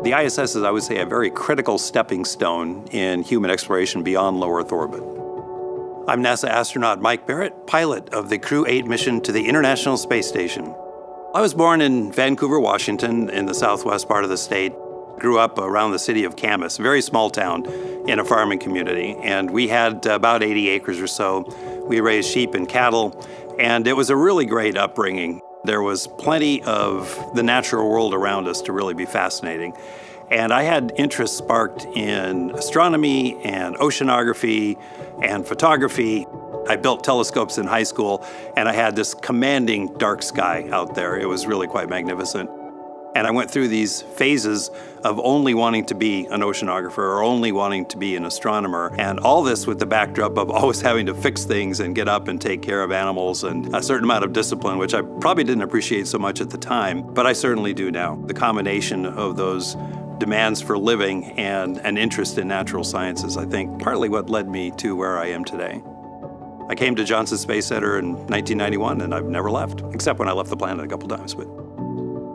The ISS is, I would say, a very critical stepping stone in human exploration beyond low Earth orbit. I'm NASA astronaut Mike Barratt, pilot of the Crew-8 mission to the International Space Station. I was born in Vancouver, Washington, in the southwest part of the state. Grew up around the city of Camas, a very small town in a farming community. And we had about 80 acres or so. We raised sheep and cattle, and it was a really great upbringing. There was plenty of the natural world around us to really be fascinating. And I had interest sparked in astronomy and oceanography and photography. I built telescopes in high school, and I had this commanding dark sky out there. It was really quite magnificent. And I went through these phases of only wanting to be an oceanographer or only wanting to be an astronomer. And all this with the backdrop of always having to fix things and get up and take care of animals and a certain amount of discipline, which I probably didn't appreciate so much at the time, but I certainly do now. The combination of those demands for living and an interest in natural sciences, I think, partly what led me to where I am today. I came to Johnson Space Center in 1991, and I've never left, except when I left the planet a couple times. But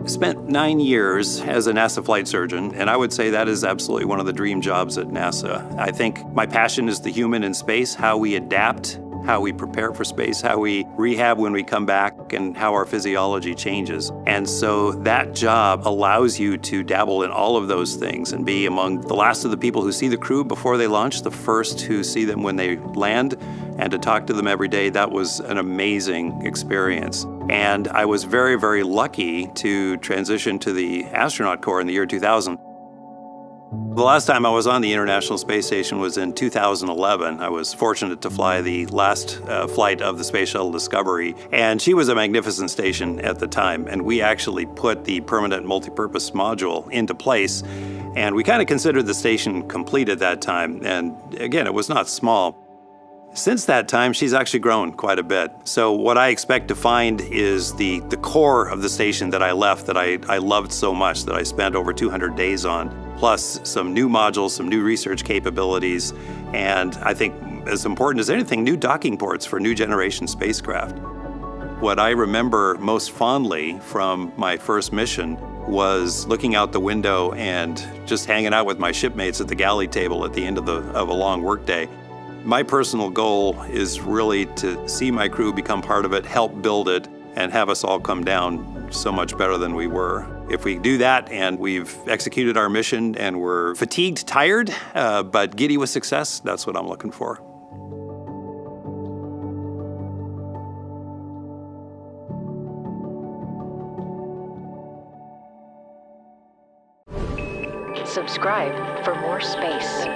I spent 9 years as a NASA flight surgeon, and I would say that is absolutely one of the dream jobs at NASA. I think my passion is the human in space, how we adapt, how we prepare for space, how we rehab when we come back, and how our physiology changes. And so that job allows you to dabble in all of those things and be among the last of the people who see the crew before they launch, the first who see them when they land, and to talk to them every day. That was an amazing experience. And I was very, very lucky to transition to the astronaut corps in the year 2000. The last time I was on the International Space Station was in 2011. I was fortunate to fly the last flight of the Space Shuttle Discovery, and she was a magnificent station at the time. And we actually put the Permanent Multipurpose Module into place, and we kind of considered the station complete at that time. And again, it was not small. Since that time, she's actually grown quite a bit. So what I expect to find is the core of the station that I left, that I loved so much, that I spent over 200 days on, plus some new modules, some new research capabilities, and I think as important as anything, new docking ports for new generation spacecraft. What I remember most fondly from my first mission was looking out the window and just hanging out with my shipmates at the galley table at the end of a long workday. My personal goal is really to see my crew become part of it, help build it, and have us all come down so much better than we were. If we do that and we've executed our mission and we're fatigued, tired, but giddy with success, that's what I'm looking for. Subscribe for more space.